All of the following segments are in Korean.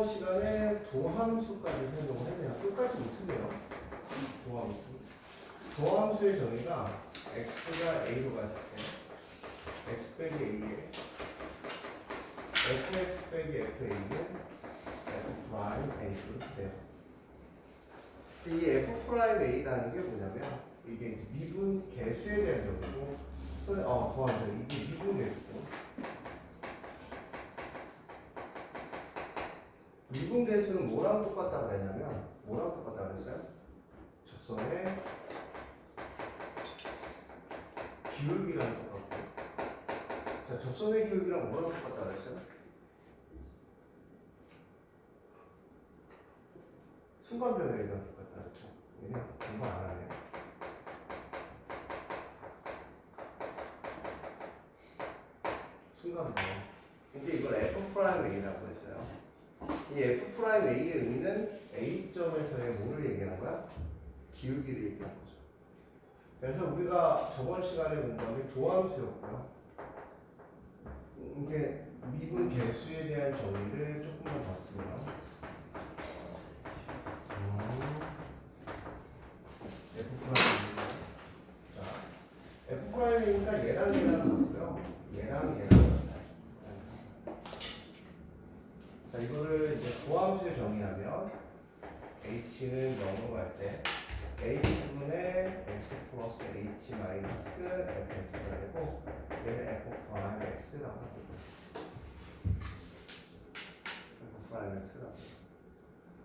시간에 도함수까지 설명을 했네요. 끝까지 못했네요. 도함수. 도함수의 정의가 x가 a로 갔을 때 x 빼기 a에 fx 빼기 fa는 f 프라임 a 이렇게 돼요. 이 f 프라임 a라는 게 뭐냐면 이게 이제 미분 개수에 대한 정의고, 도함수 이게 미분 개수고. 미분 개수는 뭐랑 똑같다고 했냐면 뭐랑 똑같다고 그랬어요? 접선의 기울기랑 똑같고. 자, 접선의 기울기랑 뭐랑 똑같다고 그랬어요? 순간 변화율이랑 똑같다고 그랬죠. 얘네 공부 안 하네요. 순간 변화. 근데 이걸 f 프라임 a라고 했어요. 이 f 프라임 a의 의미는 a점에서의 뭐를 얘기하는 거야? 기울기를 얘기하는 거죠. 그래서 우리가 저번 시간에 본 점이 도함수였고요. 이게 미분 개수에 대한 정의를 조금만 봤으면 F 프라임이니까 얘랑 얘랑 같고요. 얘랑 얘랑 같아요. 자, 이거를 이제 도함수에 정의하면 h는 0으로 갈 때 h분의 x 플러스 h 마이너스 fx가 되고, 얘는 f 프라임 x라고 합니다. f 프라임 x라고.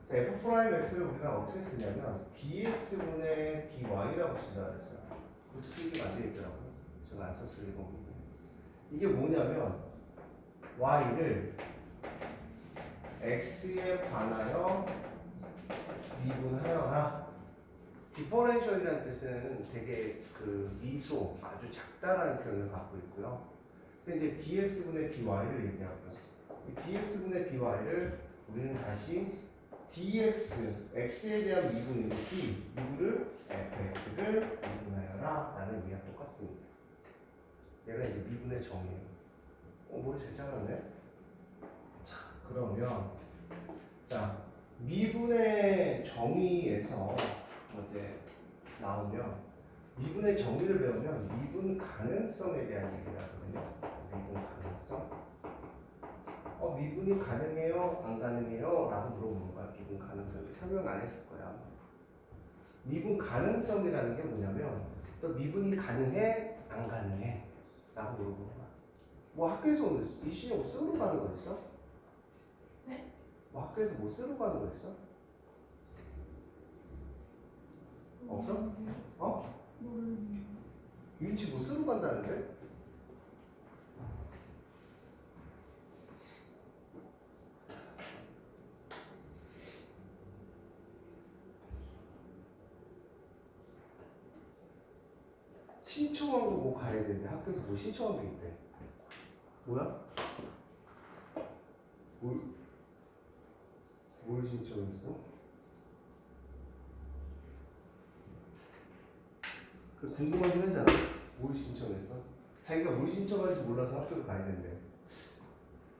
자, f 프라임 x를 우리가 어떻게 쓰냐면 dx분의 dy라고 쓴다 그랬어요. 그것도 쓰기가 안 돼 있더라고요. 제가 안 썼을 리가 없는데. 이게 뭐냐면 y를 x에 관하여 미분하여라. 디퍼렌셜이라는 뜻은 되게 그 미소, 아주 작다라는 표현을 갖고 있고요. 그래서 이제 dx분의 dy를 얘기하고요. 이 dx분의 dy를 우리는 다시 dx, x에 대한 미분인데 미분을 fx를 미분하여라 라는 의미와 똑같습니다. 얘가 이제 미분의 정의예요. 머리 잘 잘랐네. 자, 그러면 자, 미분의 정의에서 이제 나오면 미분의 정의를 배우면 미분 가능성에 대한 얘기를 하거든요. 미분 가능성. 미분이 가능해요? 안 가능해요? 라고 물어보는 거야. 미분 가능성. 설명 안 했을 거야. 미분 가능성이라는 게 뭐냐면 또 미분이 가능해? 안 가능해? 라고 물어보는 거야. 뭐 학교에서 오늘 이 시험 뭐 쓰러 가는 거 있어? 네? 뭐 학교에서 뭐 쓰러 가는 거 있어? 없어? 모르겠네요. 윤치 뭐 쓰러 간다는데? 신청한 거 뭐 가야 되는데 학교에서 뭐 신청한 게 있대. 뭐야? 뭘 신청했어? 그 궁금하긴 하잖아. 뭘 신청했어? 자기가 뭘 신청하는지 몰라서 학교를 가야 된대.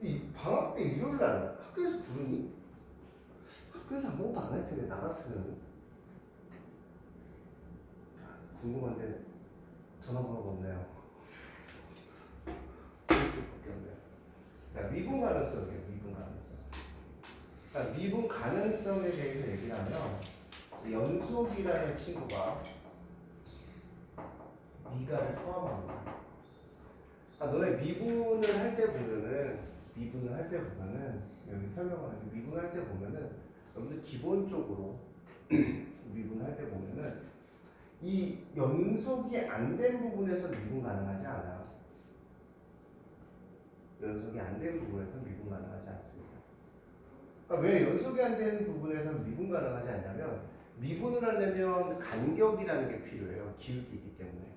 이 방학 때 일요일 날 학교에서 부르니? 학교에서 아무것도 안 할 텐데 나 같으면 궁금한데 전화번호가 없네요. 페이스북밖에 없네요. 자, 미분 가능성이에요. 미분 가능성. 그러니까 미분 가능성에 대해서 얘기를 하면 연속이라는 친구가 미가를 포함합니다. 그러니까 너네 미분을 할 때 보면은 여기 설명하는 미분할 때 보면은 여러분들 기본적으로 미분할 때 보면은 이 연속이 안 된 부분에서 미분 가능하지 않아요. 연속이 안 된 부분에서 미분 가능하지 않습니다. 그러니까 왜 연속이 안 된 부분에서 미분 가능하지 않냐면 미분을 하려면 간격이라는 게 필요해요. 기울기이기 때문에.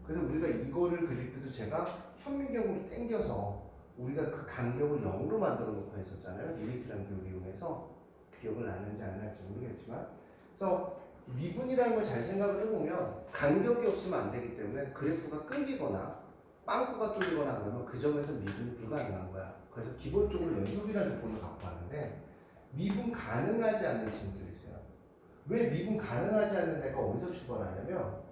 그래서 우리가 이거를 그릴 때도 제가 현미경으로 당겨서 우리가 그 간격을 0으로 만들어 놓고 했었잖아요. 리미트라는 기호를 이용해서. 기억을 나는지 안 날지 모르겠지만. 그래서 미분이라는 걸 잘 생각을 해보면 간격이 없으면 안 되기 때문에 그래프가 끊기거나 빵꾸가 뚫리거나 그러면 그 점에서 미분이 불가능한 거야. 그래서 기본적으로 연속이라는 조건을 갖고 왔는데 미분 가능하지 않는 친구들이 있어요. 왜 미분 가능하지 않는 애가 어디서 출발하냐면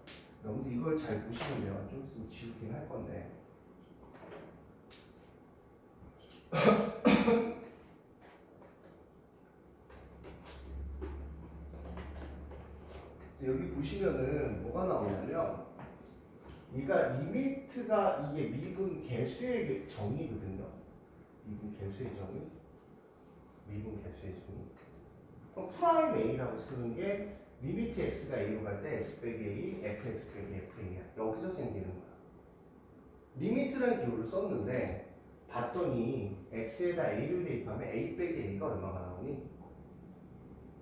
여러분들 이걸 잘 보시면 돼요. 좀 있으면 지우긴 할 건데 여기 보시면은 뭐가 나오냐면 이가 리미트가 이게 미분 개수의 정의거든요. 미분 개수의 정의. 미분 개수의 정의. 그럼 프라임 A라고 쓰는 게 리미트 x가 A로 갈 때 x 빼기 A, fx 빼기 fa야. 여기서 생기는 거야. 리미트라는 기호를 썼는데 봤더니 x에다 a를 대입하면 a 빼기 a가 얼마가 나오니?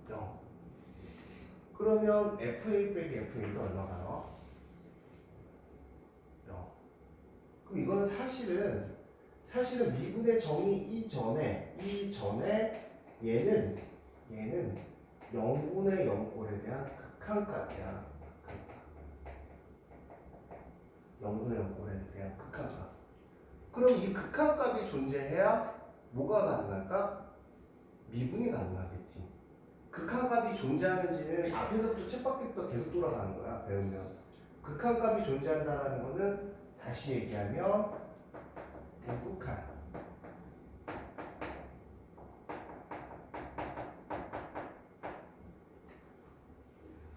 0. 그러면 fa 빼기 fa도 얼마가 나와? 0. 그럼 이거는 사실은 미분의 정의 이전에 얘는 0분의 0꼴에 대한 극한값이야. 0분의 0꼴에 대한 극한값. 그럼 이 극한값이 존재해야 뭐가 가능할까? 미분이 가능하겠지. 극한값이 존재하는지는 앞에서부터 쳇바퀴부터 계속 돌아가는 거야. 배우면. 극한값이 존재한다는 거는 다시 얘기하면 우극한.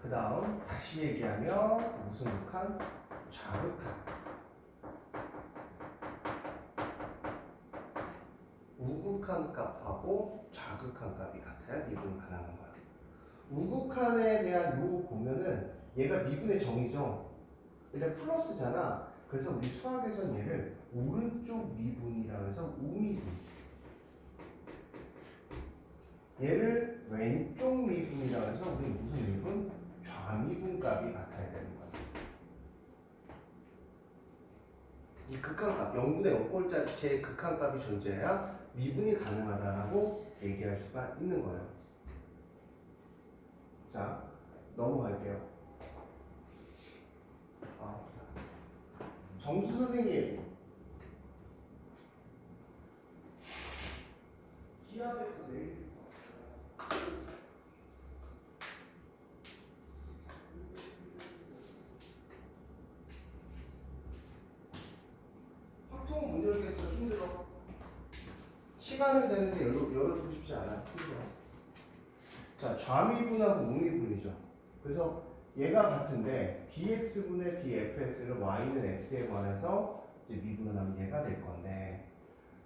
그 다음 다시 얘기하면 무슨 극한? 좌극한. 우극한 값하고 좌극한 값이 같아야 미분이 가능한 거야. 우극한에 대한 요 보면은 얘가 미분의 정의죠. 근데 플러스잖아. 그래서 우리 수학에선 얘를 오른쪽 미분이라고 해서 우미분. 얘를 왼쪽 미분이라고 해서 우리 무슨 미분? 좌미분 값이 같아야 되는 거야. 이 극한값, 0분의 0꼴짜리의 극한값이 존재해야 미분이 가능하다라고 얘기할 수가 있는 거예요. 자, 넘어갈게요. 정수 선생님, 기하백도 내일 확통 못 열겠어. 힘들어. 시간은 되는데 열어주고 싶지 않아. 힘들어. 자, 좌미분하고 우미분이죠. 그래서 얘가 같은데 dx분의 dfx를 y는 x에 관해서 이제 미분을 하면 얘가 될 건데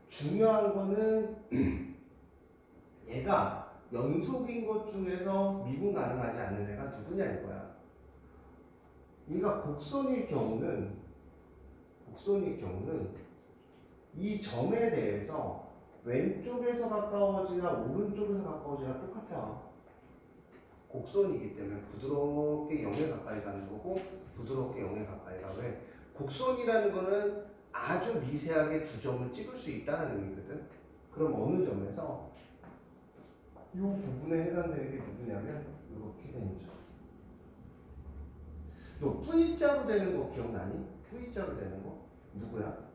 중요한 거는 얘가 연속인 것 중에서 미분 가능하지 않는 애가 누구냐 이거야. 얘가 곡선일 경우는 이 점에 대해서 왼쪽에서 가까워지나 오른쪽에서 가까워지나 똑같아. 곡선이기 때문에 부드럽게 0에 가까이 가는 거고 부드럽게 0에 가까이 가. 왜? 곡선이라는 거는 아주 미세하게 두 점을 찍을 수 있다는 의미거든. 그럼 어느 점에서 이 부분에 해당되는 게 누구냐면 이렇게 되는 점. 너 V자로 되는 거 기억나니? V자로 되는 거 누구야?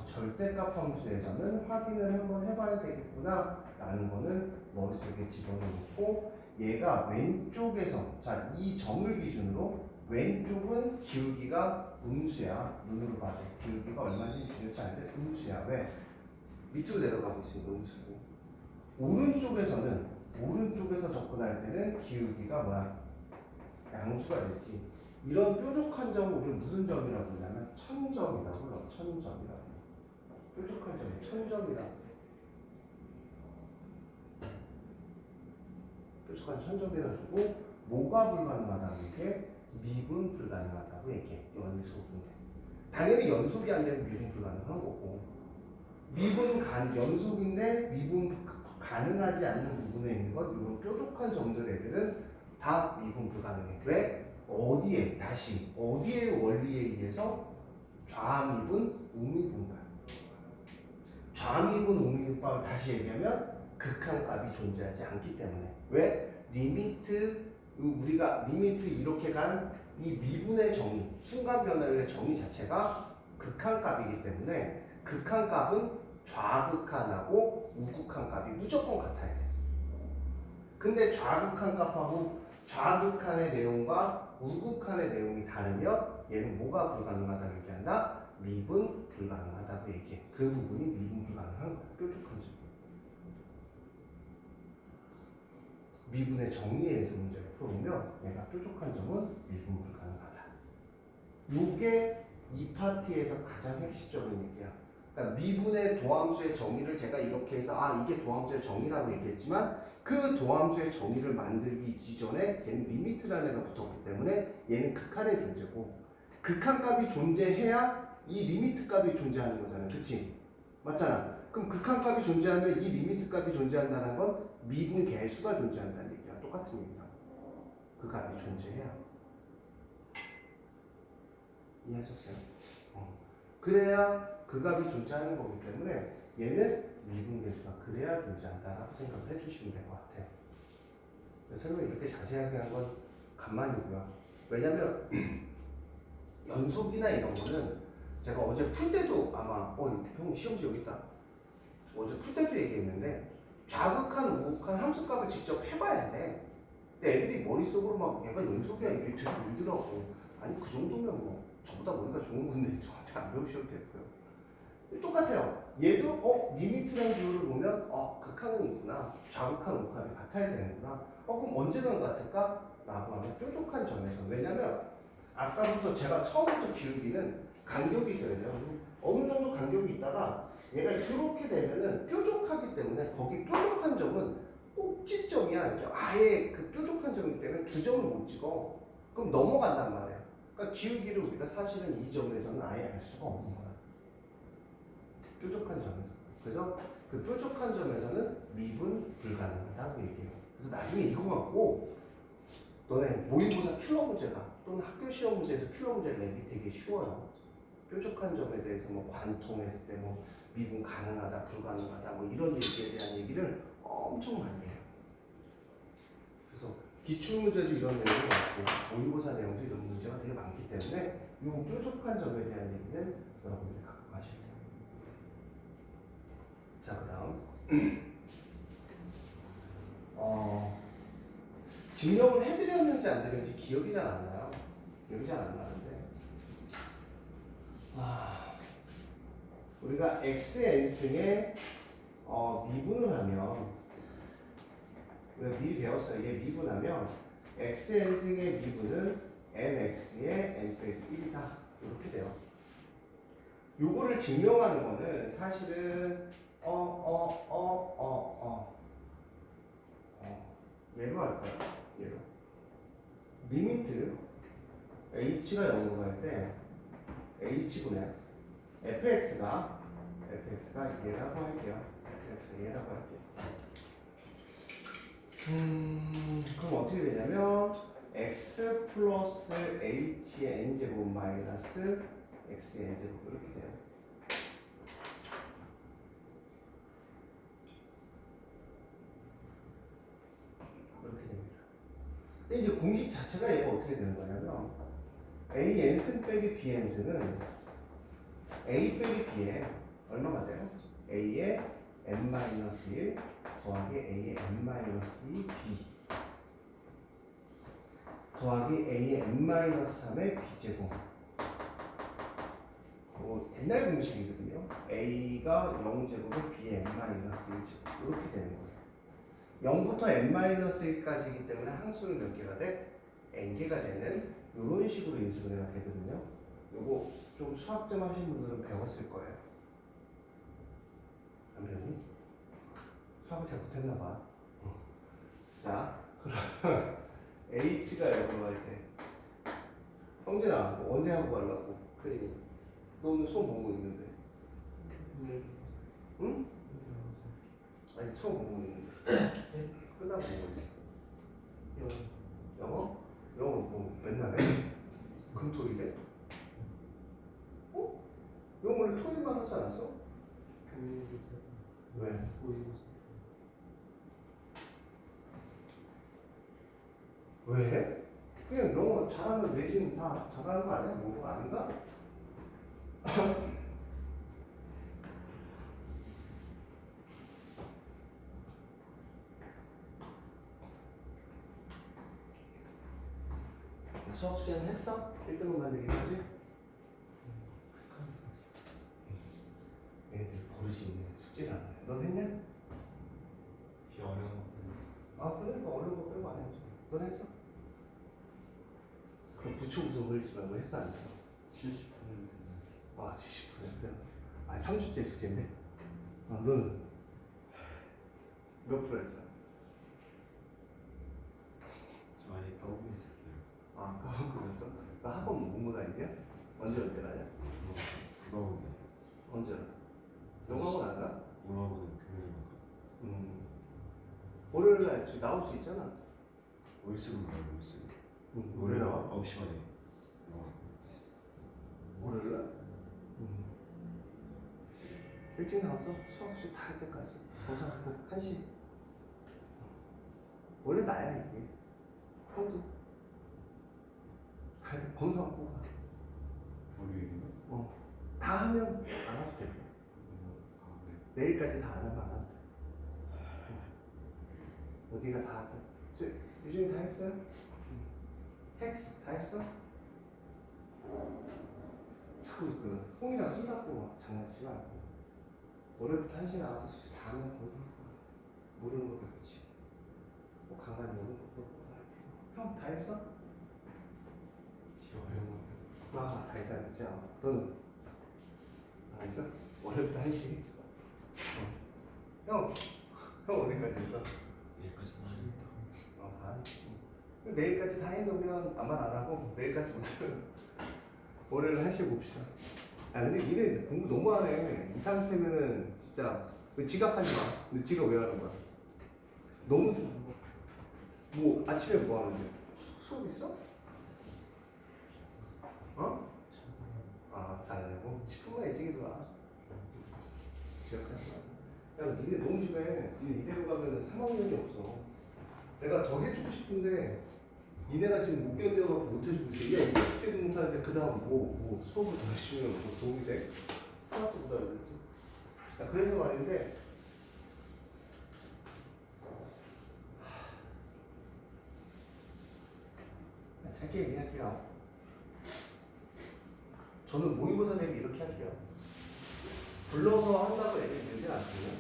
절대값 함수에서는 확인을 한번 해봐야 되겠구나 라는 거는 머릿속에 집어넣고 얘가 왼쪽에서 자, 이 점을 기준으로 왼쪽은 기울기가 음수야. 눈으로 봐도 기울기가 얼마인지 중요치 않은데 음수야. 왜? 밑으로 내려가고 있으니까 음수고. 오른쪽에서 접근할 때는 기울기가 뭐야? 양수가 되지. 이런 뾰족한 점을 우리는 무슨 점이라고 부르냐면 천점이라고 불러. 천점이라고. 뾰족한 점을 천점이라고. 뾰족한 천점이라고 주고 뭐가 불가능하다는 게 미분 불가능하다고 얘기해. 연속인데. 당연히 연속이 안 되면 미분 불가능한 거고 연속인데 미분 가능하지 않는 부분에 있는 것 이런 뾰족한 점들 애들은 다 미분 불가능해. 왜? 어디에 원리에 의해서 좌미분, 우미분값. 좌미분, 우미분값을 다시 얘기하면 극한값이 존재하지 않기 때문에. 왜? 우리가 리미트 이렇게 간 이 미분의 정의, 순간 변화율의 정의 자체가 극한값이기 때문에 극한값은 좌극한하고 우극한값이 무조건 근데 좌극한 값하고 좌극한의 내용과 우극한의 내용이 다르면 얘는 뭐가 불가능하다고 얘기한다? 미분 불가능하다고 얘기해. 그 부분이 미분 불가능한 뾰족한 점. 미분의 정의에 의해서 문제를 풀어보면 얘가 뾰족한 점은 미분 불가능하다. 요게 이 파트에서 가장 핵심적인 얘기야. 그러니까 미분의 도함수의 정의를 제가 이렇게 해서 이게 도함수의 정의라고 얘기했지만 그 도함수의 정의를 만들기 이전에 얘는 리미트라는 애가 붙었기 때문에 얘는 극한의 존재고 극한 값이 존재해야 이 리미트 값이 존재하는 거잖아. 그치? 맞잖아. 그럼 극한 값이 존재하면 이 리미트 값이 존재한다는 건 미분 개수가 존재한다는 얘기야. 똑같은 얘기야. 그 값이 존재해야. 이해하셨어요? 그래야 그 값이 존재하는 거기 때문에 얘는 미분 개수가 그래야 존재한다라고 생각을 해주시면 될 것 같아요. 설명 이렇게 자세하게 한 건 간만이고요. 왜냐면 연속이나 이런 거는 제가 어제 풀 때도 아마 형 시험지 여기 있다. 어제 풀 때도 얘기했는데 좌극한 우극한 함수값을 직접 해봐야 돼. 근데 애들이 머릿속으로 막 얘가 연속이야 이게 되게 울더라고. 아니 그 정도면 뭐 저보다 머리가 좋은 건데 저한테 안 배우셔도 되고요. 똑같아요. 얘도 리미트랑 비율을 보면 극한은 있구나. 좌극한 우극한이 같아야 되는구나. 그럼 언제는 같을까? 라고 하면 뾰족한 점에서. 왜냐면 아까부터 제가 처음부터 기울기는 간격이 있어야 돼요. 어느 정도 간격이 있다가 얘가 이렇게 되면은 뾰족하기 때문에 거기 뾰족한 점은 꼭지점이야. 이렇게 아예 그 뾰족한 점이기 때문에 두 점을 못 찍어. 그럼 넘어간단 말이야. 그러니까 기울기를 우리가 사실은 이 점에서는 아예 알 수가 없는 거야. 뾰족한 점에서. 그래서 그 뾰족한 점에서는 미분 불가능하다고 얘기해요. 그래서 나중에 이거 갖고 너네 모의고사 킬러 문제가 또는 학교 시험 문제에서 킬러 문제를 내기 되게 쉬워요. 뾰족한 점에 대해서 뭐 관통했을 때 뭐 미분 가능하다, 불가능하다 뭐 이런 얘기에 대한 얘기를 엄청 많이 해요. 그래서 기출 문제도 이런 내용이 많고 모의고사 내용도 이런 문제가 되게 많기 때문에 이 뾰족한 점에 대한 얘기는 여러분들이 갖고 가셔야 돼요. 자, 그다음 증명을 해드렸는지 안 드렸는지 기억이 잘 안 나요. 기억이 잘 안 나는데 우리가 xn승에 미분을 하면 우리가 미리 배웠어요. 얘 미분하면 xn승의 미분은 nx의 n-1이다. 이렇게 돼요. 요거를 증명하는 거는 사실은 얘로 할까요? 얘로. 리미트 h가 0으로 갈 때 h분의 fx가 얘라고 할게요. fx가 얘라고 할게요. 그럼 어떻게 되냐면 x 플러스 h의 n제곱 마이너스 x의 n제곱 이렇게 돼요. 이렇게 됩니다. 근데 이제 공식 자체가 얘가 어떻게 되는 거냐면 a n승 빼기 b n승은 a 빼기 b에 얼마가 돼요? a의 n-1 더하기 a의 n-2 b 더하기 a의 n-3의 b제곱. 옛날 공식이거든요. a가 0제곱에 b의 n-1제곱 이렇게 되는 거예요. 0부터 n-1까지이기 때문에 항수는 몇 개가 돼? n개가 되는 이런 식으로 인수분해가 되거든요. 요거 좀 수학 좀 하신 분들은 배웠을 거예요. 안 배웠니? 수학을 잘 못했나 봐. 자, 그러면 h가 0으로 할 때 성진아 언제 하고 가려고? 클리닉 너 오늘 수업 보고 있는데 응? 아니 수업 보고 있는데 끝나고 보고 있어. 영어? 영어 뭐 맨날 해? 금토일에? 영어 원래 토요일만 하지 않았어? 왜? 왜? 그냥 영어 잘하면 내신 다 잘하는 거 아니야? 뭐가 아닌가? 수학 수제는 했어? 1등급 만들기까지? 얘네들 버릇이 있네. 숙제를 안 해. 넌 했냐? 비 어려운 거. 아 그러니까 어려운 거 빼고 안 했지. 넌 했어? 그럼 부추 웃음 흘리지 말고 했어 안 했어? 70%는 와 70%? 아니 3주째 숙제인데? 아 너는 몇 프로 했어? 저 아예 까먹고 있었어요. 아 그랬어? 나 학원 못 다니냐? 언제 가냐? 그거보다 언제 가? 영어학원 안 가? 영어보다 금요일인가. 월요일 날 지금 나올 수 있잖아. 월수금 말고 월수금. 왜 나와? 9시 반에 영어. 월요일 날? 일찍 나와서 수학수 다 할 때까지 검사하고 1시. 원래 나야 이게. 형도 다 할 때 검사만 뽑아. 월요일인가? 다 하면 안 와도 돼. 아 네. 내일까지 다 안 하면 안 와도 돼. 어디가 다 하자. 유진이 다 했어요? 다 했어? 자꾸 그 홍이랑 손 잡고 장난치지 말고 월요일부터 1시에 나가서 숙제 다 하면 거기서 모르는 거 그렇지. 뭐 강간 모르는 거 그렇고. 형 다 했어? 비 어려운 거. 다 했다 그랬지? 너는? 안 했어? 월요일부터 1시. 형 어디까지 했어? 내일까지 나야겠다. 반. 내일까지 다 해놓으면 아마 안 하고 내일까지 못하면 월요일 1시에 봅시다. 아 근데 니네 공부 너무 하네. 이 상태면은 진짜 지각하지 마. 근데 지각 왜 하는 거야? 너무 뭐 아침에 뭐 하는데? 수업 있어? 어? 아 잘하냐고? 10분만 일찍 들어와. 기억하지 마. 야 니네 너무 심해. 니네 이대로 가면은 3학년이 없어. 내가 더 해주고 싶은데 니네가 지금 못 견뎌갖고 못 해주고 있어. 야 이거 숙제도 못하는데 그 다음 뭐 수업을 더 열심히 하면 뭐 도움이 돼? 하나도 못 알아듣지? 야, 그래서 말인데 짧게 얘기할게요. 저는 모의고사 대비 이렇게 할게요. 불러서 한다고 얘기 들지 않거든요.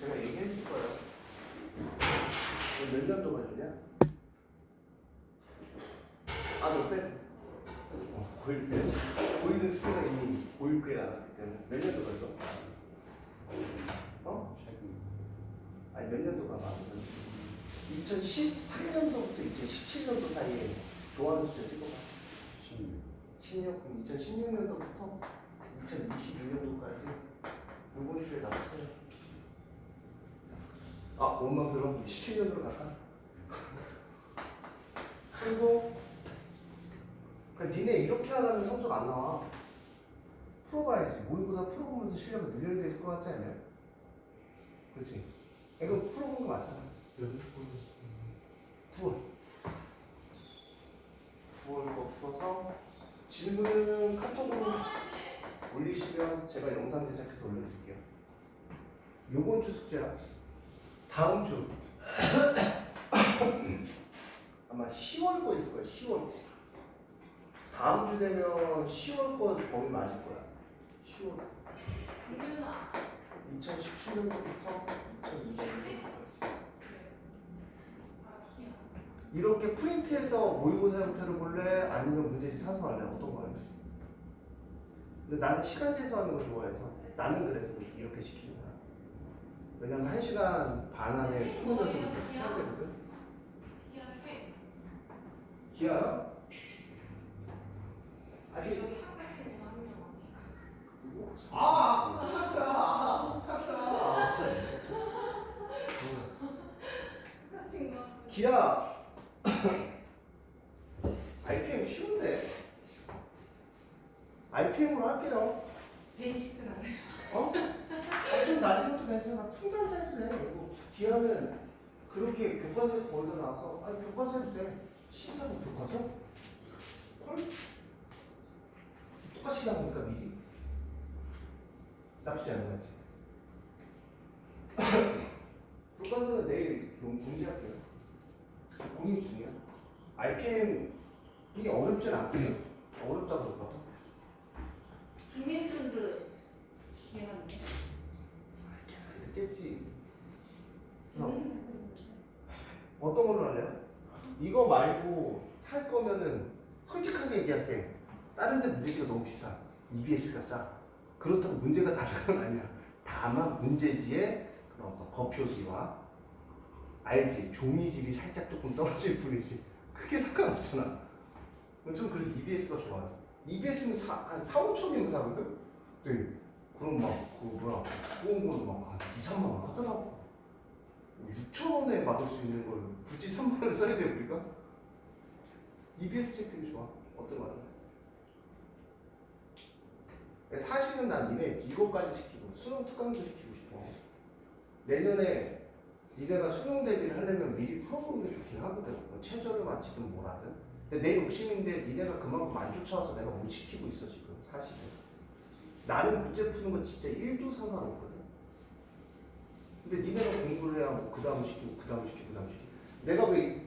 제가 얘기했을 거예요. 너 몇 년도 가졌냐? 너 빼. 고1 때. 고1은 스페가 이미 고1교에 나갔기 때문에 몇 년도 가죠? 최근 아니 몇 년도가 맞으면 2013년도부터 2017년도 사이에 좋아하는 숫자 찍어봐. 16. 16, 그럼 2016년도부터 2022년도까지 이번 주에 나왔어요. 원망스러워. 17년으로 갈까? 그리고 그러니까 니네 이렇게 하려면 성적 안 나와. 풀어봐야지. 모의고사 풀어보면서 실력을 늘려야 될 것 같지 않냐? 그렇지? 이거 풀어본 거 맞잖아. 9월. 9월 거 풀어서 질문은 카톡으로 올리시면 제가 영상 제작해서 올려드릴게요. 요번 주 숙제야. 다음 주 아마 10월 거 있을 거야. 10월 거. 다음 주 되면 10월 거 범위 맞을 거야. 10월. 유준아. 2017년도부터 2022년도까지. 귀여워. 이렇게 프린트해서 모의고사 형태로 볼래? 아니면 문제지 사서 할래? 어떤 거 할래? 근데 나는 시간제에서 하는 거 좋아해서 나는 그래서 이렇게 시키는 거야. 왜냐면 1시간 반 안에 풀면서 이렇게 해야 되거든. 기아요? 아니 여기 학생 친구가 한 명 어디? 학사 학생 친구가. 기아 RPM 쉬운데 RPM으로 할게요. 베이식스 같네. 좀 낮은 것도 괜찮아. 풍선 짜도 돼. 이거 기아는 그렇게 교과서에서 거기서 나와서 교과서 해도 돼. 시사도 교과서? 헐? 똑같이 나오니까 미리 나쁘지 않은 거지. 교과서는 내일 공지할게요. 고민 중이야. RPM 이게 어렵진 않거든요. 어렵다 그럴까 봐. 김민준도 기억나는데. 안 듣겠지. 어떤 걸로 할래요? 이거 말고 살 거면은 솔직하게 얘기할게. 다른 데 문제지가 너무 비싸. EBS가 싸. 그렇다고 문제가 다른 건 아니야. 다만 문제지의 그런 어떤 거표지와 알지? 종이질이 살짝 조금 떨어질 뿐이지. 크게 상관없잖아. 좀 그래서 EBS가 좋아요. EBS는 한 4, 5천이면 사거든? 네. 그럼 막, 그 뭐야, 두꺼운 거는 막한 2, 3만 원 하더라고. 6천 원에 받을 수 있는 걸 굳이 3만 원 써야 돼, 우리가? EBS 책 되게 좋아. 어떤 말은? 사실은 난 니네 이거까지 시키고, 수능 특강도 시키고 싶어. 내년에 니네가 수능 대비를 하려면 미리 풀어보는 게 좋긴 하거든. 뭐 최저를 맞추든 뭐라든. 근데 내 욕심인데 니네가 그만큼 안 쫓아와서 내가 못 시키고 있어, 지금. 사실은. 나는 문제 푸는 거 진짜 1도 상관없거든. 근데 니네가 공부를 해야 뭐 그 다음 시키고 그 다음 시키고 그 다음 시키고 내가 왜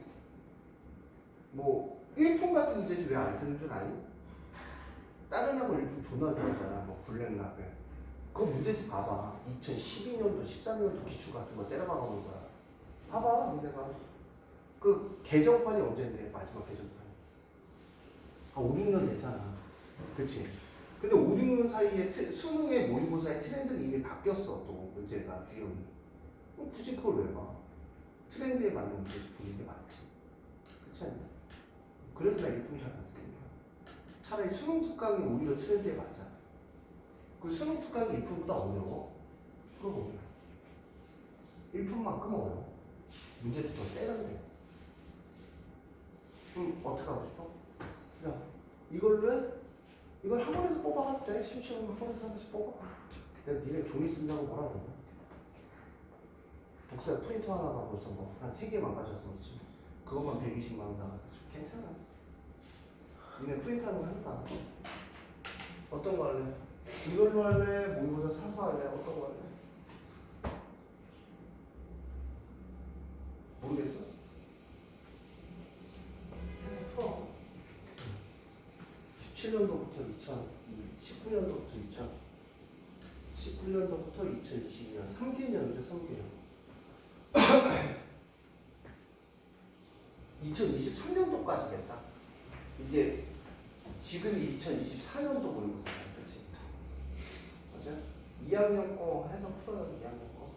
뭐 1품 같은 문제지 왜 안 쓰는 줄 아니? 다른 하고 1품 존나 좋아하잖아. 뭐 블랙락을 그거 문제지 봐봐. 2012년도 13년도 기출 같은 거 때려박아 놓은 거야. 봐봐 니네가 그 개정판이 언제인데 마지막 개정판 5, 6년 됐잖아. 그치? 근데 5, 6년 사이에 수능의 모의고사의 트렌드는 이미 바뀌었어. 또 문제가 유형이 굳이 그걸 왜 봐? 트렌드에 맞는 문제지 보는 게 맞지. 그렇지 않냐? 그래서 나 일품이 잘 안 쓰니까. 차라리 수능 특강이 오히려 트렌드에 맞아. 그 수능 특강이 일품보다 어려워. 그럼 어려워. 일품만큼 어려워. 문제도 더 세련돼. 그럼 어떻게 하고 싶어? 야, 이걸 학원에서 뽑아가도 돼. 심심하면 학원에서 하나씩 뽑아가. 내가 니네 종이 쓴다고 뭐라 그러냐? 복사 프린터 하나가 벌써 뭐 한 3개 망가져서 그렇지. 그것만 120만 원 나가서 괜찮아. 니네 프린트하는 거 하니까. 어떤 거 할래? 이걸로 할래? 모의고사 사서 할래? 어떤 거 할래? 모르겠어. 해서 풀어. 17년도부터 19년도부터 2022년 3개년이죠. 3개년. 2023년도까지겠다. 이게 지금이 2024년도 모의고사야. 그치? 맞아? 2학년 거 해서 풀어야 2학년 거.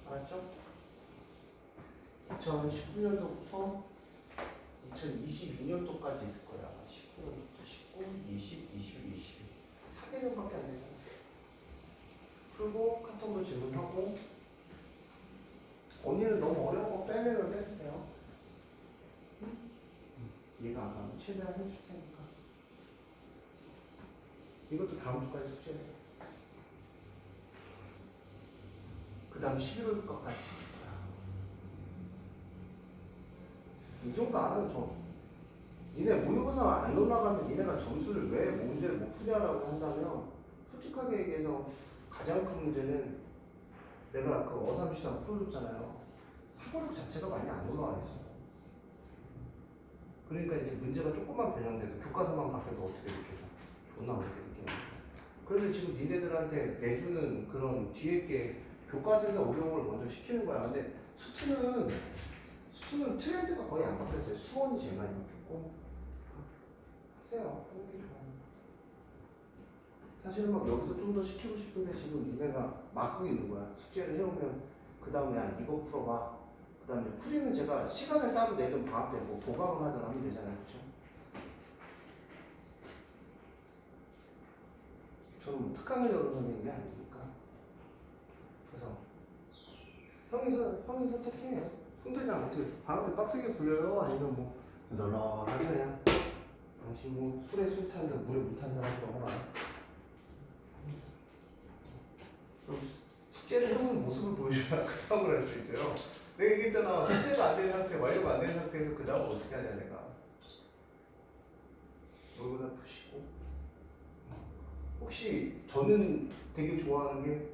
알았죠? 2019년도부터 2022년도까지 있을 거야. 19년도부터 19, 20, 21, 22. 4개년밖에 안 되잖아. 풀고 카톡으로 질문하고 언니는 너무 어려운 거 빼내려 해도 돼요. 응? 이해가 안 가면 최대한 해줄 테니까. 이것도 다음 주까지 숙제해. 그 다음 11월 것까지 시킬 거야. 이 정도 안 하면 니네 모의고사 안 올라가면 니네가 점수를 왜 문제를 못 푸냐라고 한다면 솔직하게 얘기해서 가장 큰 문제는 내가 그 어삼시상 풀어줬잖아요. 사고력 자체가 많이 안 올라와 있어. 그러니까 이제 문제가 조금만 변형돼도 교과서만 바뀌어도 어떻게 느껴져? 존나 어렵게 느끼는 거야. 그래서 지금 니네들한테 내주는 그런 뒤에 게 교과서에서 어려운 걸 먼저 시키는 거야. 근데 수트는 트렌드가 거의 안 바뀌었어요. 수원이 제일 많이 바뀌었고. 하세요. 하는 게 좋아요. 사실은 막 여기서 좀 더 시키고 싶은데 지금 니네가 막고 있는 거야. 숙제를 해오면 그 다음에 이거 풀어봐. 그 다음에 풀이는 제가 시간을 따로 내든 방학 때 뭐 보강을 하든 하면 되잖아요. 그쵸? 저는 뭐 특강을 여는 선생님이 아니니까. 그래서 형이 선택해. 손대장 어떻게 방학에 빡세게 굴려요? 아니면 뭐 널널하게 그냥 당신 뭐 술에 술 탄다 물에 물 탄다는 거구나. 숙제를 해오는 모습을 보여줘야 그 다음을 할 수 있어요. 내가 얘기했잖아. 숙제가 안 되는 상태, 완료가 안 되는 상태에서 그 다음 어떻게 하냐 내가. 모의고사 푸시고. 혹시 저는 되게 좋아하는 게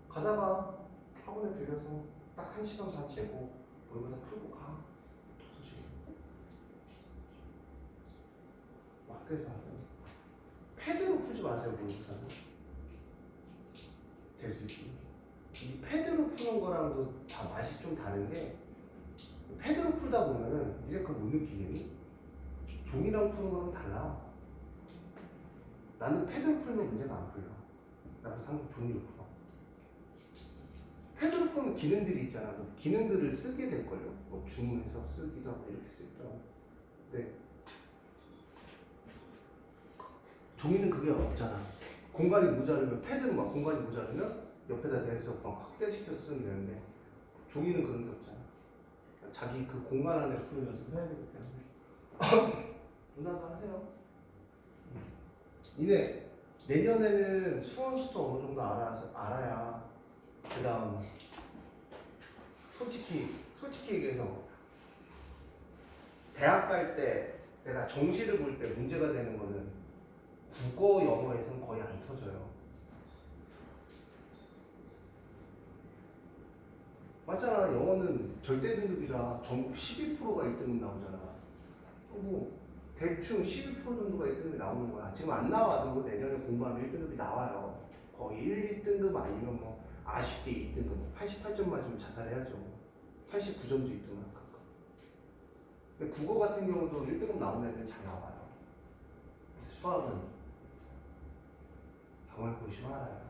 가다가 학원에 들려서 딱 1시간 반 재고 모의고사 풀고 가. 도서실. 학교에서 하던 패드로 풀지 마세요. 모의고사는 될 수 있습니다. 이 패드로 푸는 거랑도 다 맛이 좀 다른 게 패드로 풀다 보면은 니네 그걸 못 느끼겠니? 종이랑 푸는 거랑 달라. 나는 패드로 풀면 문제가 안 풀려. 나도 상당 종이로 풀어. 패드로 풀면 기능들이 있잖아. 그 기능들을 쓰게 될걸요. 뭐 줌해서 쓰기도 하고 이렇게 쓰기도 하고. 근데 종이는 그게 없잖아. 공간이 모자르면 패드는 막 공간이 모자르면 옆에다 대서 막 확대시켜서 쓰면 되는데 종이는 그런 게 없잖아. 자기 그 공간 안에 푸는 연습을 해야 되기 때문에 누나도 하세요. 이내 내년에는 수원 수도 어느 정도 알아야 그 다음 솔직히 얘기해서 대학 갈 때 내가 정시를 볼 때 문제가 되는 거는 국어 영어에서는 거의 안 터져요. 맞잖아. 영어는 절대 등급이라 전국 12%가 1등급 나오잖아. 뭐 대충 12% 정도가 1등급이 나오는 거야. 지금 안 나와도 내년에 공부하면 1등급이 나와요. 거의 1, 2등급 아니면 뭐 아쉽게 2등급 88점 맞으면 자살해야죠. 89점도 2등급 가까. 근데 국어 같은 경우도 1등급 나오는 애들은 잘 나와요. 수학은 경험해보시면 알아요.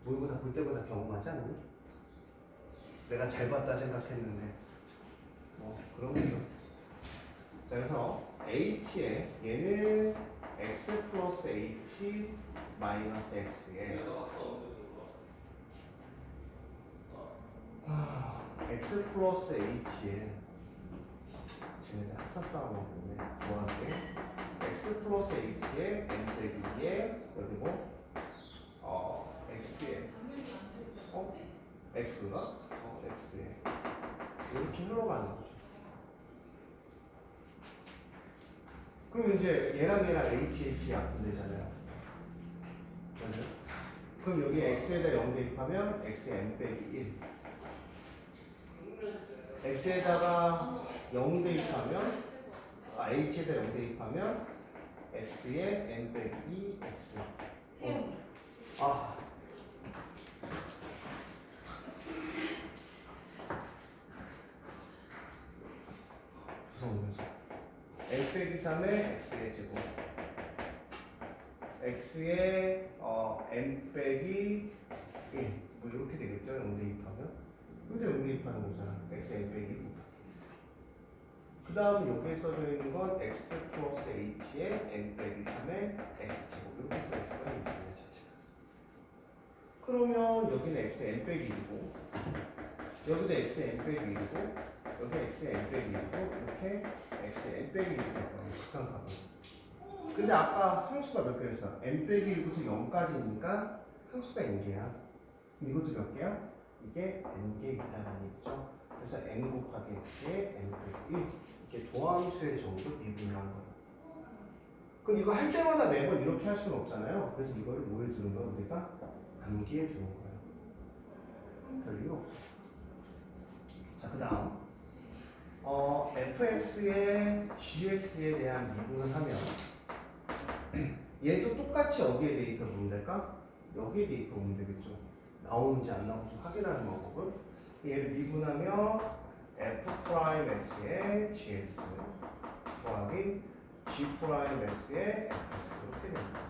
모의고사 볼 때보다 경험하지 않니? 내가 잘 봤다 생각했는데 뭐 그런 거죠. 자, 그래서 h에 얘는 x 플러스 h 마이너스 x에 x 플러스 h에 쟤네들 학사 싸움하고 있네. 뭐하게? x 플러스 h에 n 빼기 2에 여기 뭐? x에 x가? x에 이렇게 흘러가는 거죠. 그럼 이제 얘랑 HH 약분되잖아요. 맞죠? 그럼 여기 x에다 0 대입하면 xn 빼기 1. x에다가 0 대입하면 h에다 0 대입하면 x에 n 빼기 2 x. 무서운 거지. n 빼기 3의 x의 제곱. x에 n 빼기 1. 뭐 이렇게 되겠죠? 0 대입하면. 근데 0 대입하는 거잖아. x n 빼기 2 곱하기 x. 그 다음 여기에 써져 있는 건 x 플러스 h에 n 빼기 3의 x 제곱. 이렇게 써 있을 거야. 이 자체가. 그러면 여기는 x n 빼기 1이고 여기도 x n 빼기 1이고 여기 x n 빼기 1이고 이렇게 x n 빼기 1이 될 거예요. 극한값은. 근데 아까 항수가 몇 개였어? n 빼기 1부터 0까지니까 항수가 n개야. 그럼 이것도 몇 개야? 이게 n개 있다는 얘기죠. 그래서 n 곱하기 x에 n 빼기 1 이렇게 도함수의 정의로 미분한 거예요. 그럼 이거 할 때마다 매번 이렇게 할 수는 없잖아요. 그래서 이거를 뭐 해주는 거야? 우리가 암기해 주는 거예요. 별 이유 없어. 자, 그 다음 fx에 gx에 대한 미분을 하면 얘도 똑같이 어디에 대입해 보면 될까? 여기에 대입해 보면 되겠죠. 나오는지 안 나오는지 확인하는 방법은 얘를 미분하면 f'x에 gx 더하기 g'x에 fx 이렇게 됩니다.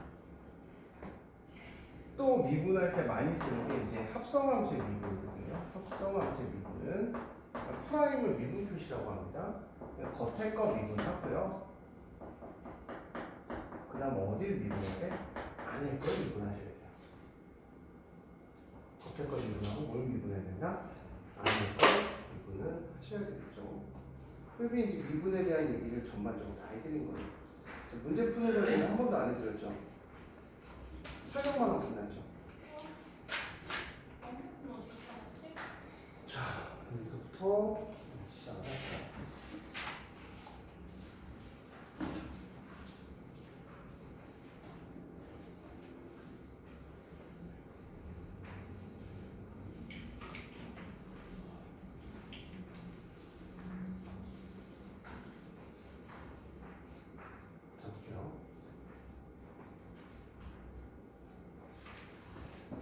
또 미분할 때 많이 쓰는 게 이제 합성함수의 미분이거든요. 합성함수의 미분은 프라임을 미분 표시라고 합니다. 겉에 거 미분하고요. 그 다음 어디를 미분해야 돼? 안에 걸 미분하셔야 돼요. 겉에 걸 미분하고 뭘 미분해야 된다? 안에 걸 미분을 하셔야 되겠죠. 그래서 이제 미분에 대한 얘기를 전반적으로 다 해드린 거예요. 문제 푸는 거는 한 번도 안 해드렸죠. 설명만 하고 끝났죠. 자, 여기서부터 시작을 할게요.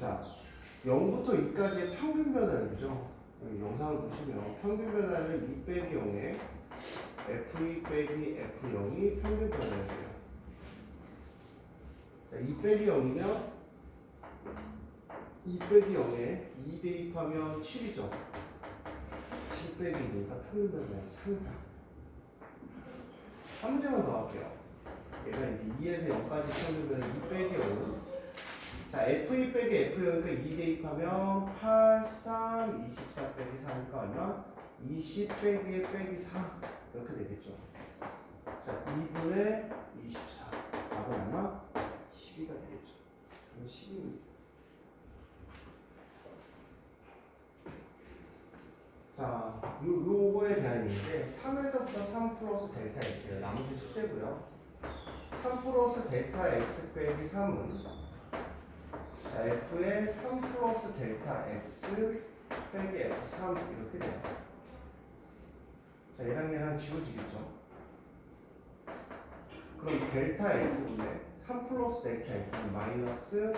자, 0부터 2까지의 평균 변화율이죠. 여기 영상을 보시면 평균 변화율은 2 빼기 0에 F2 빼기 F0이 평균 변화율이에요. 자, 2 빼기 0이면 2 빼기 0에 2 대입하면 7이죠. 7 빼기 2니까 평균 변화율 3이다. 한 문제만 더 할게요. 얘가 이제 2에서 0까지 평균 변화율 2 빼기 0은 자, F2 빼기 F0이니까 2 대입하면 8, 3, 24 빼기 4니까 얼마? 20 빼기 1 빼기 4 이렇게 되겠죠. 자, 2분의 24 답은 얼마? 12가 되겠죠. 그럼 12입니다. 자, 요거에 대한 얘기인데 3에서부터 3 플러스 델타 x예요. 나머지 숙제고요. 3 플러스 델타 x 빼기 3은 자, f의 3 플러스 델타 x 빼기 f3 이렇게 돼요. 자, 얘랑 지워지겠죠. 그럼 델타 x분의 3 플러스 델타 x는 마이너스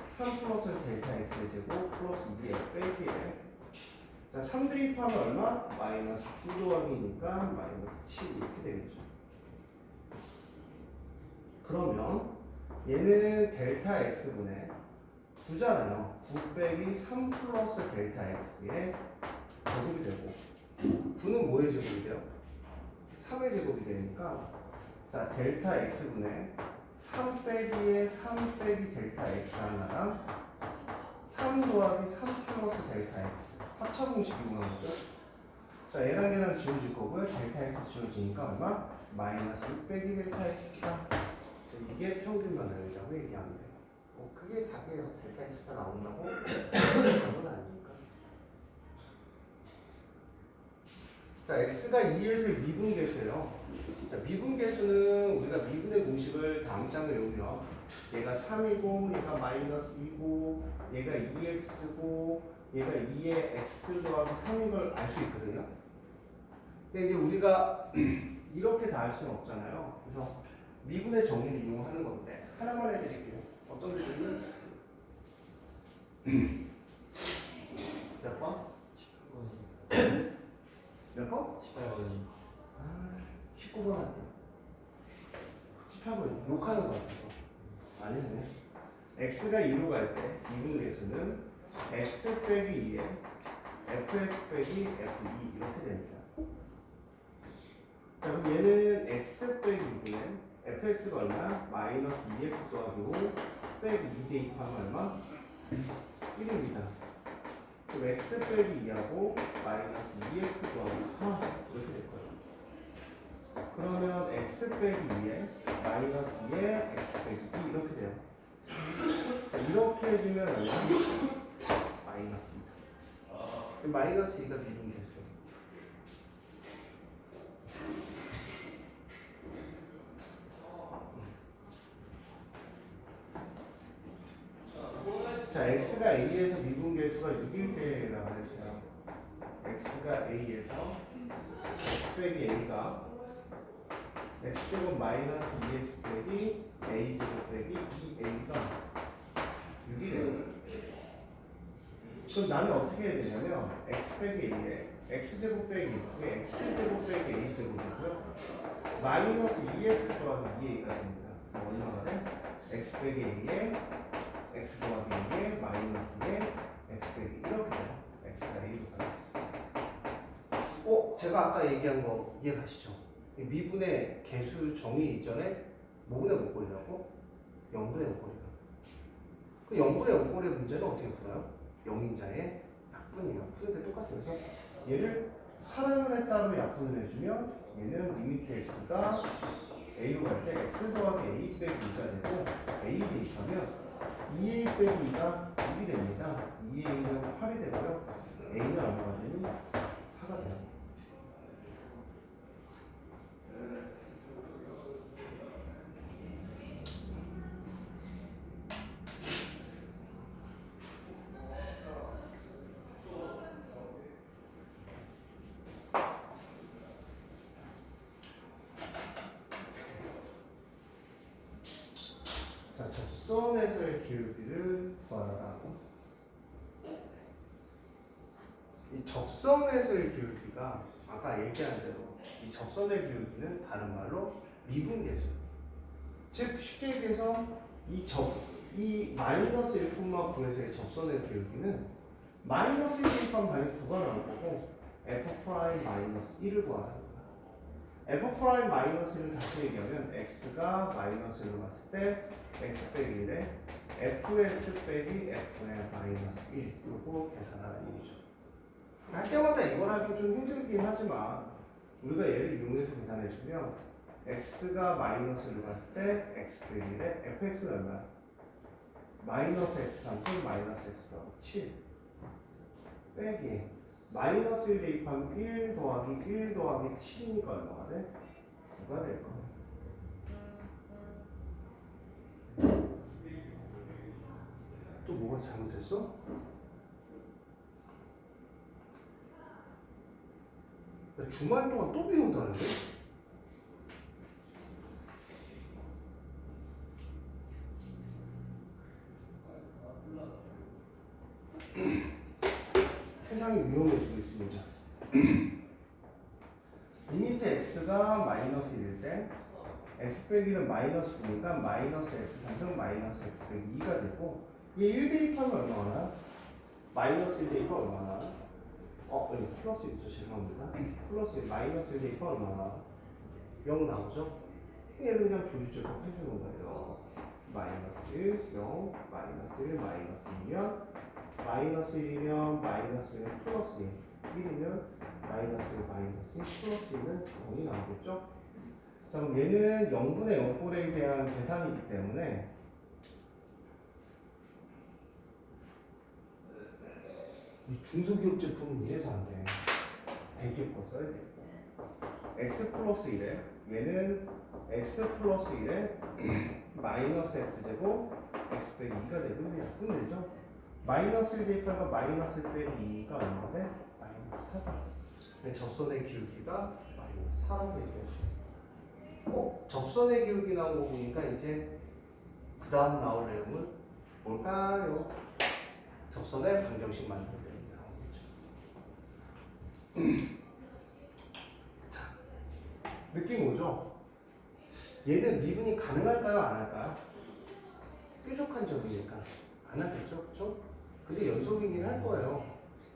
3 플러스 델타 x의 제곱 플러스 2의 빼기 1. 자, 3 대입하면 얼마? 마이너스 9 더하기니까 마이너스 7 이렇게 되겠죠. 그러면 얘는 델타 x분의 9잖아요. 9 빼기 3 플러스 델타 x의 제곱이 되고 9는 뭐의 제곱이 돼요? 3의 제곱이 되니까 자, 델타 x분의 3 빼기의 3 빼기 델타 x 하나랑 3 더하기 3 플러스 델타 x 합차 공식 이용한 거죠. 자, 얘랑 지워질 거고요. 델타 x 지워지니까 얼마? 마이너스 6 빼기 델타 x가 이게 평균 변화율이라고 얘기하면 돼요. 그게 답이에요. 델타 x가 나온다고 그건 아니니까. 자, x가 2에서 미분계수예요. 자, 미분계수는 우리가 미분의 공식을 다음 장을 외우면 얘가 3이고 얘가 마이너스 2고 얘가 2x고 얘가 2의 x 더하기 3인 걸 알 수 있거든요. 근데 이제 우리가 이렇게 다 할 수는 없잖아요. 그래서 미분의 정의를 이용하는 건데 하나만 해드릴게요. 어떤 미분은 몇 번? 18번이. 몇 번? 18번이. 아, 19번 할게요. 18번 욕하는 거 같아서. 아니네. x가 2로 갈 때 미분계수는 x 빼기 2에 fx 빼기 f2 이렇게 됩니다. 자, 그럼 얘는 x 빼기 2는 fx가 얼마? 마이너스 2x 더하기 5 빼기 2 대입하면 얼마? 1입니다. 그럼 x 빼기 2하고 마이너스 2x 더하기 4 이렇게 될 거예요. 그러면 x 빼기 2에 마이너스 2에 x 빼기 2 이렇게 돼요. 자, 이렇게 해주면 얼마? 마이너스 2다. 마이너스 2가 미분계수예요. 자, x가 a에서 미분계수가 6일 때라고 했어요. x가 a에서 x 빼기 a가 x제곱 마이너스 2x 빼기 a제곱 빼기 2a가 6이래요. 그럼 나는 어떻게 해야 되냐면 x 빼기 a에 x제곱 빼기 그게 x제곱 빼기 a제곱이고요. 마이너스 2x 더하기 2a가 됩니다. 그럼 얼마가 돼? x 빼기 a에 x 더하기 a에 마이너스 2에 x 빼기 이렇게 돼요. x가 a로 가요. 제가 아까 얘기한 거 이해가시죠? 미분의 개수 정의 이전에 뭐분의 목걸이라고? 0분의 목걸이라고. 그 0분의 목걸이의 문제는 어떻게 풀어요? 0인자의 약분이에요. 푸는 게 똑같아요. 그래서 얘를 사랑을 했다로 약분을 해주면 얘는 리미트 x가 a로 갈 때 x 더하기 a 빼기 2가 되고 a 대입하면 2a 빼기 2가 6이 됩니다. 2a는 8이 되고요. a는 얼마가 되니? 4가 돼요. 자, 접수. 접선에서의 기울기를 구하라고. 이 접선에서의 기울기가 아까 얘기한 대로 이 접선의 기울기는 다른 말로 미분계수. 즉 쉽게 얘기해서 이 마이너스 1,9에서의 접선의 기울기는 마이너스 1 곱하면 당연히 9가 나올 거고 f 프라임 마이너스 1을 구하라는 거야. f 프라임 마이너스 1을 다시 얘기하면 x가 마이너스 1로 갔을 때 x 빼기 1에 fx 빼기 f의 마이너스 1 요거 계산하는 얘기죠. 할 때마다 이걸 하기 좀 힘들긴 하지만 우리가 얘를 이용해서 계산해주면 x가 마이너스 1로 갔을 때 x 빼기 1에 fx는 얼마야? 마이너스 x 3분 마이너스 x 더하기 7 빼기 마이너스 1 대입하면 1 더하기 1 더하기 7이니까 얼마가 돼? 9가 될 거야. 또 뭐가 잘못됐어? 나 주말 동안 또 비온다는데? 세상이 위험해지고 있습니다. 리미트 x가 마이너스 1일 때 x 빼기는 마이너스 9니까 마이너스 x 3등 마이너스 x 빼기 2가 되고 얘 1 대입하면 얼마나? 마이너스 1 대입하면 얼마나? 여기 플러스 있죠. 죄송합니다. 플러스 마이너스 1 대입하면 얼마나? 0 나오죠? 얘를 그냥 조리조리 해주는 거예요. 마이너스 1, 0, 마이너스 1, 마이너스 2면 마이너스 1이면 마이너스 1 플러스 1이면 마이너스 1 마이너스 1 플러스 1은 0이 나오겠죠? 자, 그럼 얘는 0분의 0꼴에 대한 계산이기 때문에 이 중소기업 제품은 이래서 안 돼. 대기업 거 써야 돼. x 플러스 1에 얘는 x 플러스 1에 마이너스 x제곱 x 빼기 2가 되고 그냥 끝내죠? 마이너스 1 대입하면 마이너스 1 빼기 2가 얼마가 돼? 마이너스 4다. 근데 접선의 기울기가 마이너스 4라고 얘기했어. 접선의 기울기 나온 거 보니까 이제 그 다음 나올 내용은 뭘까요? 접선의 방정식 만드는 내용이 나오겠죠. 자, 느낌 오죠? 얘는 미분이 가능할까요? 안 할까요? 뾰족한 점이니까 안 하겠죠? 그쵸? 근데 연속이긴 할 거예요.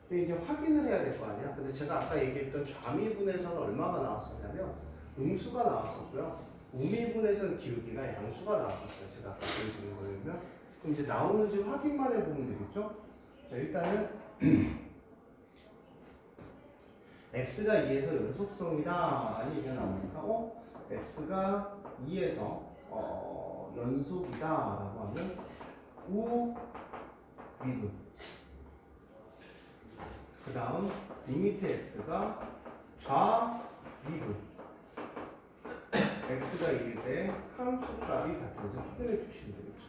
근데 이제 확인을 해야 될 거 아니야? 근데 제가 아까 얘기했던 좌미분에서는 얼마가 나왔었냐면 음수가 나왔었고요. 우미분에서는 기울기가 양수가 나왔었어요. 제가 아까 보여드린 거였면. 그럼 이제 나오는지 확인만 해보면 되겠죠? 자, 일단은 x가 2에서 연속성이다 라는 얘기가 나오니까 x가 2에서 연속이다 라고 하면 우미분 그 다음 리미트 x가 좌미분 x가 2일 때 함수값이 같은지 확인해 주시면 되겠죠.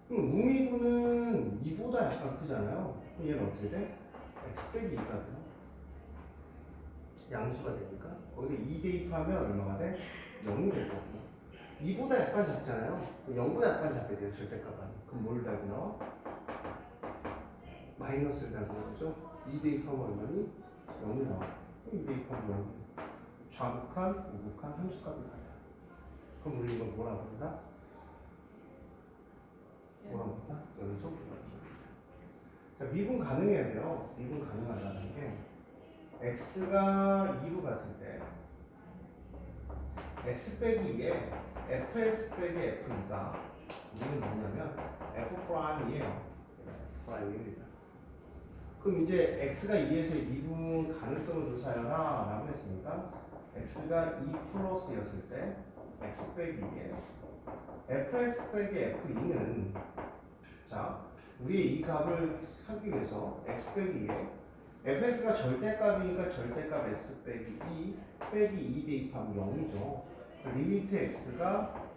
그럼 우미분은 2보다 약간 크잖아요. 그럼 얘는 어떻게 돼? x 빼기 2가 돼요. 양수가 되니까 거기다 2 대입하면 얼마가 돼? 0이 될 거고 2보다 약간 작잖아요. 0보다 약간 작게 돼요. 절대값 아니. 그럼 뭘 달고 나와? 마이너스를 달고 나오죠. 2 대입하면 얼마니? 0이 나와. 2 대입하면 0이 좌극한, 우극한 함수값이 같아. 그럼 우리 이걸 뭐라고 한다? 뭐라고 한다? 연속이라고 한다. 자, 미분 가능해야 돼요. 미분 가능하다는 게 x가 2로 갔을 때 x 빼기 2에 fx 빼기 f2가 우리는 뭐냐면 f 프라임이에요. 프라임입니다. 그럼 이제 x가 2에서 미분 가능성을 조사해라 라고 했으니까 x가 2 플러스였을 때 x 빼기 2에 fx 빼기 f2는 자 우리의 이 값을 하기 위해서 x 빼기 2에 fx가 절대값이니까 절대값 x 빼기 2 빼기 2 대입하면 0이죠. 리미트 x가